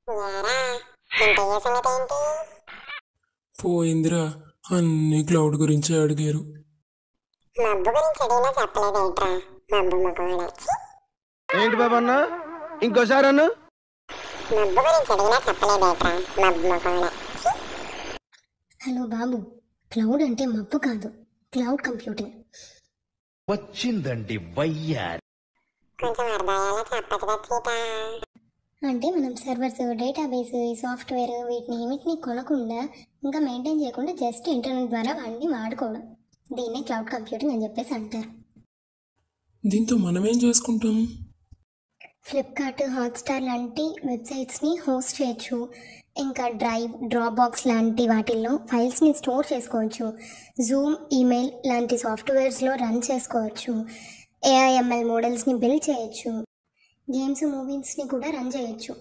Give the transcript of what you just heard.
యారా ఇంటయ్యే సంగతి ఏంటి? పోయిందిరా, అన్ని క్లౌడ్ గురించే అడిగారు. మబ్బు గురించి అడిగినా చెప్పలేదేంట్రా మబ్బు ముఖవాడ. ఏంటి బాబు అన్న, ఇంకోసారి అన్న. మబ్బు గురించి అడిగినా చెప్పలేదేంట్రా మబ్బు ముఖవాడ. హలో బాబు, క్లౌడ్ అంటే మబ్బు కాదు, క్లౌడ్ కంప్యూటింగ్. వచ్చిందండి వయ్యారి. కొంచెం అర్థమయ్యేలా చెప్పచ్చుగా సీత. అంటే మనం సర్వర్స్, డేటాబేస్, సాఫ్ట్వేర్ వీటిని కొనకుండా ఇంకా మెయింటైన్ చేయకుండా జస్ట్ ఇంటర్నెట్ ద్వారా వాటిని వాడుకోవడం, దీన్నే క్లౌడ్ కంప్యూటింగ్ అని చెప్పేసి అంటారు. దీంతో మనమేం చేసుకుంటాం? ఫ్లిప్కార్ట్, హాట్స్టార్ లాంటి వెబ్సైట్స్ని హోస్ట్ చేయొచ్చు. ఇంకా డ్రాప్బాక్స్ లాంటి వాటిల్లో ఫైల్స్ని స్టోర్ చేసుకోవచ్చు. జూమ్, ఈమెయిల్ లాంటి సాఫ్ట్వేర్స్లో రన్ చేసుకోవచ్చు. ఏఐఎంఎల్ మోడల్స్ని బిల్డ్ చేయొచ్చు. గేమ్స్, మూవీస్ని కూడా రన్ చేయొచ్చు.